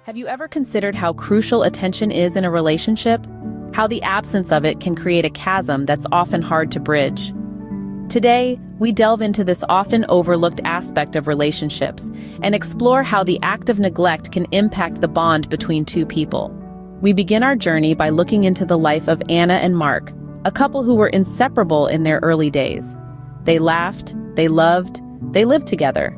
Have you ever considered how crucial attention is in a relationship? How the absence of it can create a chasm that's often hard to bridge? Today, we delve into this often overlooked aspect of relationships and explore how the act of neglect can impact the bond between two people. We begin our journey by looking into the life of Anna and Mark, a couple who were inseparable in their early days. They laughed, they loved, they lived together.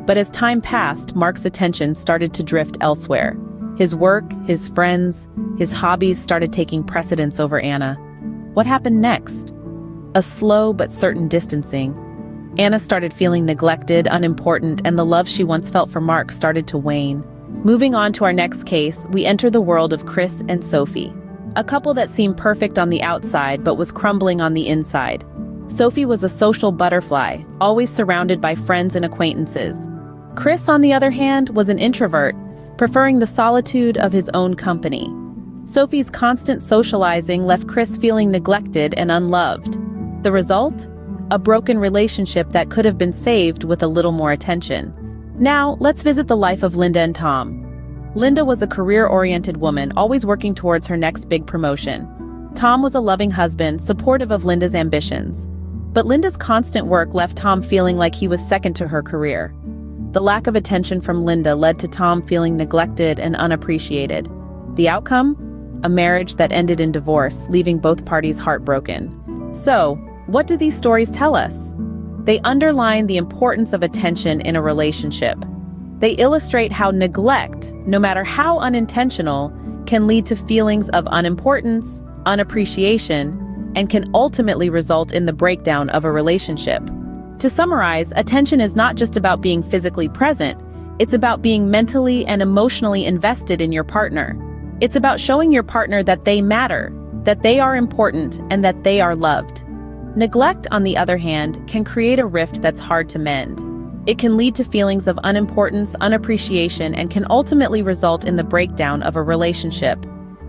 But as time passed, Mark's attention started to drift elsewhere. His work, his friends, his hobbies started taking precedence over Anna. What happened next? A slow but certain distancing. Anna started feeling neglected, unimportant, and the love she once felt for Mark started to wane. Moving on to our next case, we enter the world of Chris and Sophie, a couple that seemed perfect on the outside but was crumbling on the inside. Sophie was a social butterfly, always surrounded by friends and acquaintances. Chris, on the other hand, was an introvert, preferring the solitude of his own company. Sophie's constant socializing left Chris feeling neglected and unloved. The result? A broken relationship that could have been saved with a little more attention. Now, let's visit the life of Linda and Tom. Linda was a career-oriented woman, always working towards her next big promotion. Tom was a loving husband, supportive of Linda's ambitions. But Linda's constant work left Tom feeling like he was second to her career. The lack of attention from Linda led to Tom feeling neglected and unappreciated. The outcome? A marriage that ended in divorce, leaving both parties heartbroken. So, what do these stories tell us? They underline the importance of attention in a relationship. They illustrate how neglect, no matter how unintentional, can lead to feelings of unimportance, unappreciation, and can ultimately result in the breakdown of a relationship. To summarize, attention is not just about being physically present, it's about being mentally and emotionally invested in your partner. It's about showing your partner that they matter, that they are important, and that they are loved. Neglect, on the other hand, can create a rift that's hard to mend. It can lead to feelings of unimportance, unappreciation, and can ultimately result in the breakdown of a relationship.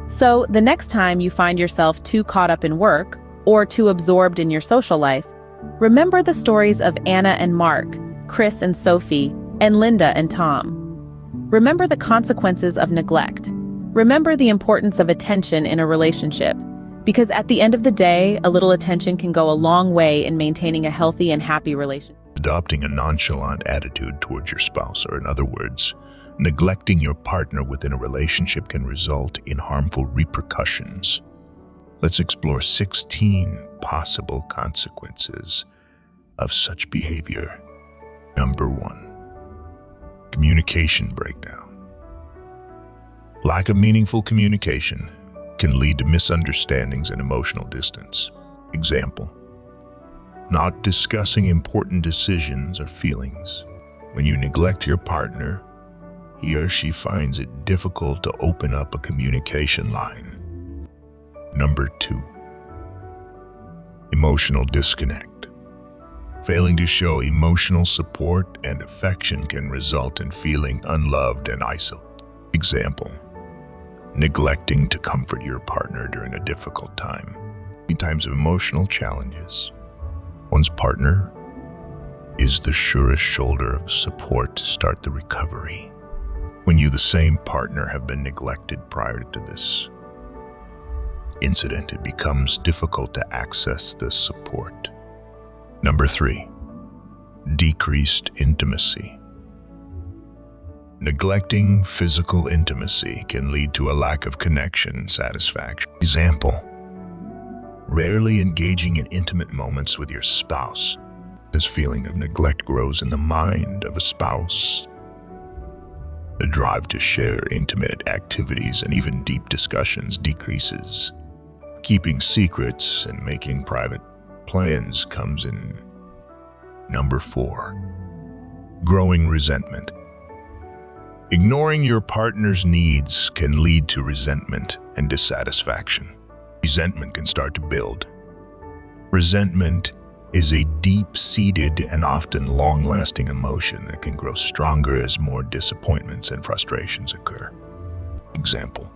So, the next time you find yourself too caught up in work, or too absorbed in your social life, remember the stories of Anna and Mark, Chris and Sophie, and Linda and Tom. Remember the consequences of neglect. Remember the importance of attention in a relationship. Because at the end of the day, a little attention can go a long way in maintaining a healthy and happy relationship. Adopting a nonchalant attitude towards your spouse, or in other words, neglecting your partner within a relationship, can result in harmful repercussions. Let's explore 16 possible consequences of such behavior. Number 1, communication breakdown. Lack of meaningful communication can lead to misunderstandings and emotional distance. Example: not discussing important decisions or feelings. When you neglect your partner, he or she finds it difficult to open up a communication line. Number 2, emotional disconnect. Failing to show emotional support and affection can result in feeling unloved and isolated. Example: neglecting to comfort your partner during a difficult time. In times of emotional challenges, one's partner is the surest shoulder of support to start the recovery. When you, the same partner, have been neglected prior to this incident, it becomes difficult to access this support. Number 3, decreased intimacy. Neglecting physical intimacy can lead to a lack of connection and satisfaction. Example: rarely engaging in intimate moments with your spouse. This feeling of neglect grows in the mind of a spouse. The drive to share intimate activities and even deep discussions decreases. Keeping secrets and making private plans comes in. Number 4, growing resentment. Ignoring your partner's needs can lead to resentment and dissatisfaction. Resentment can start to build. Resentment is a deep-seated and often long-lasting emotion that can grow stronger as more disappointments and frustrations occur. Example: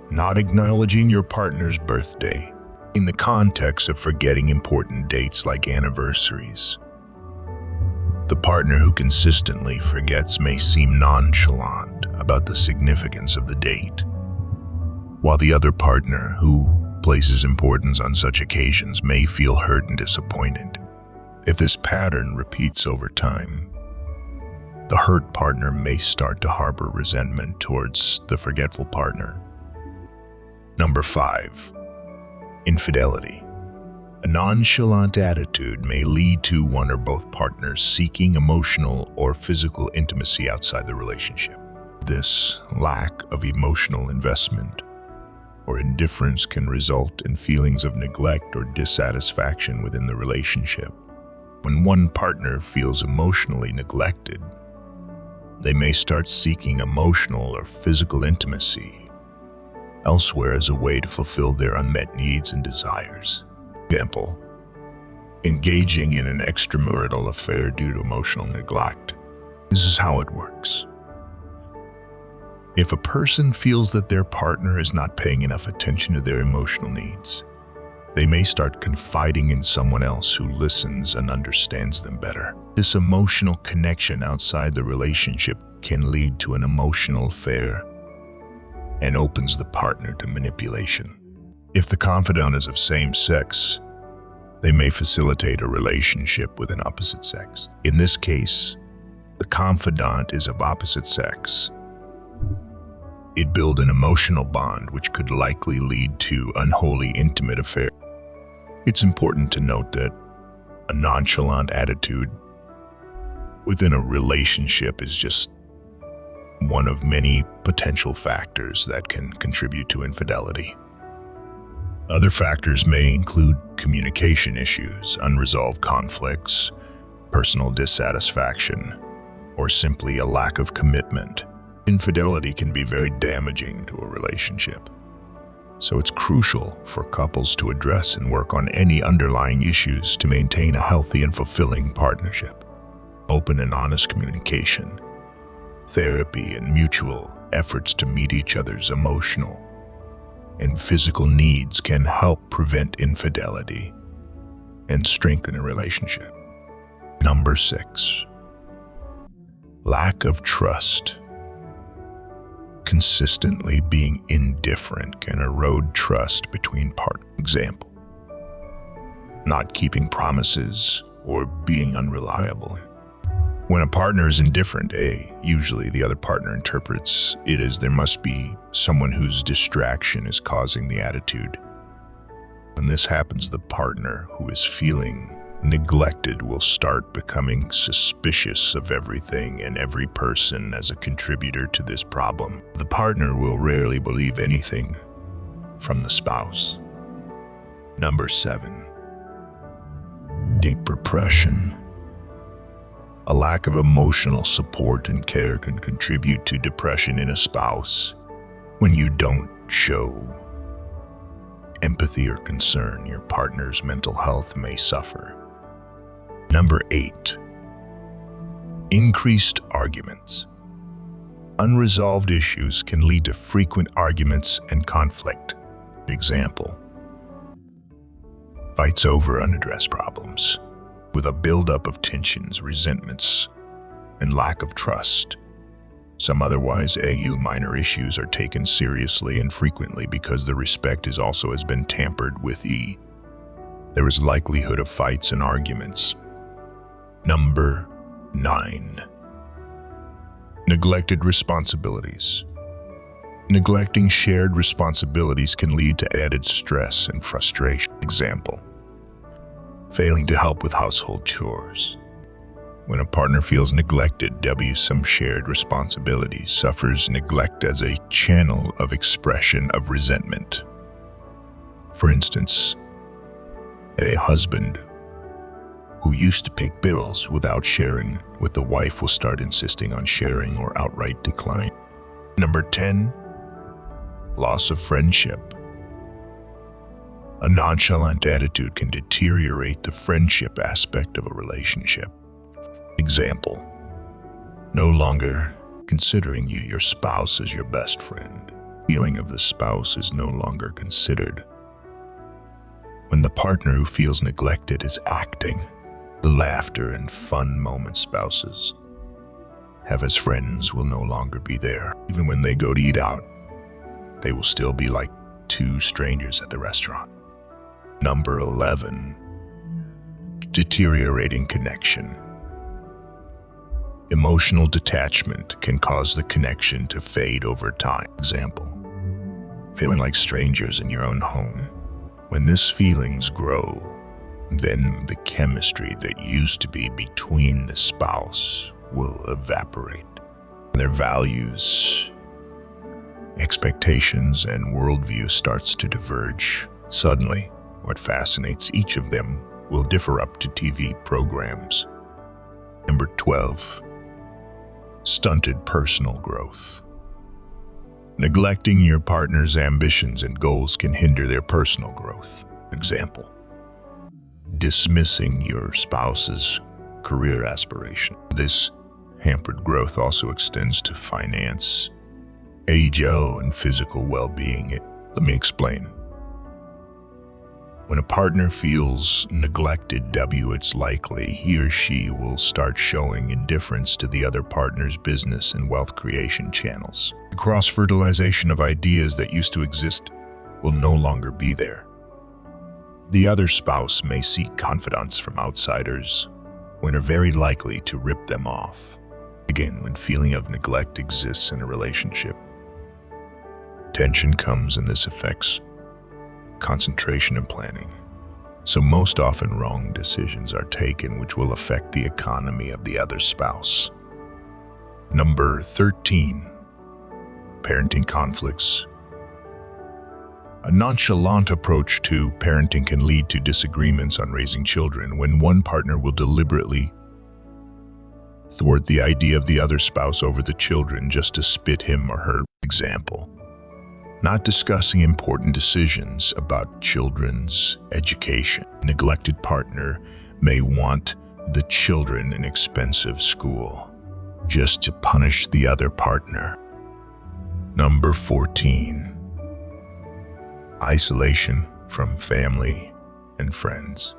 not acknowledging your partner's birthday in the context of forgetting important dates like anniversaries. The partner who consistently forgets may seem nonchalant about the significance of the date, while the other partner, who places importance on such occasions, may feel hurt and disappointed. If this pattern repeats over time, the hurt partner may start to harbor resentment towards the forgetful partner. Number 5. Infidelity. A nonchalant attitude may lead to one or both partners seeking emotional or physical intimacy outside the relationship. This lack of emotional investment or indifference can result in feelings of neglect or dissatisfaction within the relationship. When one partner feels emotionally neglected, they may start seeking emotional or physical intimacy elsewhere as a way to fulfill their unmet needs and desires. Example, engaging in an extramarital affair due to emotional neglect. This is how it works. If a person feels that their partner is not paying enough attention to their emotional needs, they may start confiding in someone else who listens and understands them better. This emotional connection outside the relationship can lead to an emotional affair and opens the partner to manipulation. If the confidant is of same sex, they may facilitate a relationship with an opposite sex. In this case, the confidant is of opposite sex. It builds an emotional bond which could likely lead to unholy intimate affair. It's important to note that a nonchalant attitude within a relationship is just one of many potential factors that can contribute to infidelity. Other factors may include communication issues, unresolved conflicts, personal dissatisfaction, or simply a lack of commitment. Infidelity can be very damaging to a relationship, so it's crucial for couples to address and work on any underlying issues to maintain a healthy and fulfilling partnership. Open and honest communication, therapy, and mutual efforts to meet each other's emotional and physical needs can help prevent infidelity and strengthen a relationship. Number 6. Lack of trust. Consistently being indifferent can erode trust between partners. Example, not keeping promises or being unreliable. When a partner is indifferent, usually the other partner interprets it as there must be someone whose distraction is causing the attitude. When this happens, the partner who is feeling neglected will start becoming suspicious of everything and every person as a contributor to this problem. The partner will rarely believe anything from the spouse. Number 7. Deep depression. A lack of emotional support and care can contribute to depression in a spouse. When you don't show empathy or concern, your partner's mental health may suffer. Number 8. Increased arguments. Unresolved issues can lead to frequent arguments and conflict. Example, fights over unaddressed problems. With a buildup of tensions, resentments, and lack of trust, some otherwise minor issues are taken seriously and frequently because the respect has been tampered with. There is likelihood of fights and arguments. Number 9. Neglected responsibilities. Neglecting shared responsibilities can lead to added stress and frustration. Example, failing to help with household chores. When a partner feels neglected, some shared responsibilities suffers neglect as a channel of expression of resentment. For instance, a husband who used to pay bills without sharing with the wife will start insisting on sharing or outright decline. Number 10. Loss of friendship. A nonchalant attitude can deteriorate the friendship aspect of a relationship. Example, no longer considering your spouse as your best friend. Feeling of the spouse is no longer considered. When the partner who feels neglected is acting, the laughter and fun moment spouses. have as friends will no longer be there. Even when they go to eat out, they will still be like two strangers at the restaurant. Number 11, deteriorating connection. Emotional detachment can cause the connection to fade over time. Example, feeling like strangers in your own home. When these feelings grow, then the chemistry that used to be between the spouse will evaporate. Their values, expectations, and worldview starts to diverge. Suddenly, what fascinates each of them will differ up to TV programs. Number 12, stunted personal growth. Neglecting your partner's ambitions and goals can hinder their personal growth. Example, dismissing your spouse's career aspiration. This hampered growth also extends to finance, age, and physical well-being. Let me explain. When a partner feels neglected, it's likely he or she will start showing indifference to the other partner's business and wealth creation channels. The cross-fertilization of ideas that used to exist will no longer be there. The other spouse may seek confidants from outsiders when are very likely to rip them off. Again, when feeling of neglect exists in a relationship, tension comes, and this affects concentration and planning. So most often wrong decisions are taken which will affect the economy of the other spouse. Number 13, parenting conflicts. A nonchalant approach to parenting can lead to disagreements on raising children when one partner will deliberately thwart the idea of the other spouse over the children just to spit him or her. Example, not discussing important decisions about children's education. A neglected partner may want the children in expensive school just to punish the other partner. Number 14, isolation from family and friends.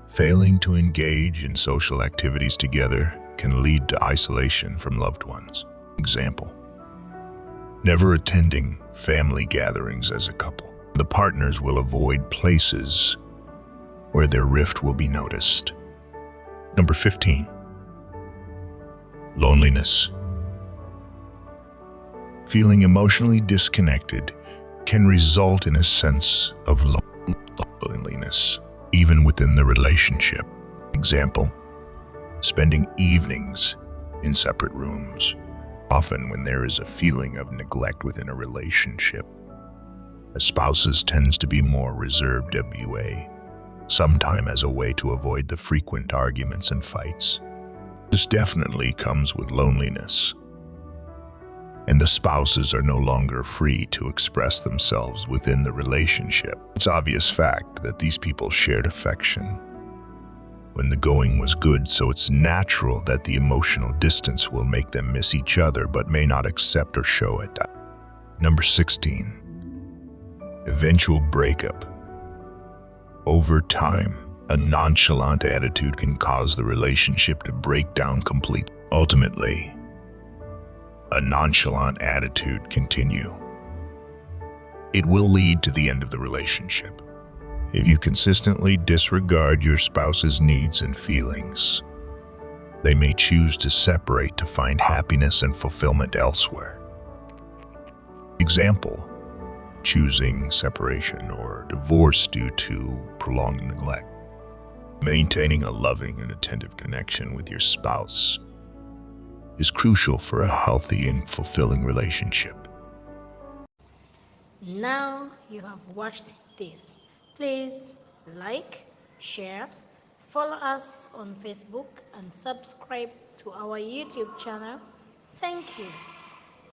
Failing to engage in social activities together can lead to isolation from loved ones. Example, never attending family gatherings as a couple. The partners will avoid places where their rift will be noticed. Number 15, loneliness. Feeling emotionally disconnected can result in a sense of loneliness, even within the relationship. Example, spending evenings in separate rooms. Often when there is a feeling of neglect within a relationship, a spouse tends to be more reserved, sometimes as a way to avoid the frequent arguments and fights. This definitely comes with loneliness, and the spouses are no longer free to express themselves within the relationship. It's an obvious fact that these people shared affection when the going was good, so it's natural that the emotional distance will make them miss each other but may not accept or show it. Number 16, eventual breakup. Over time, a nonchalant attitude can cause the relationship to break down completely. Ultimately, a nonchalant attitude continue. It will lead to the end of the relationship. If you consistently disregard your spouse's needs and feelings, they may choose to separate to find happiness and fulfillment elsewhere. Example, choosing separation or divorce due to prolonged neglect. Maintaining a loving and attentive connection with your spouse is crucial for a healthy and fulfilling relationship. Now you have watched this. Please like, share, follow us on Facebook, and subscribe to our YouTube channel. Thank you.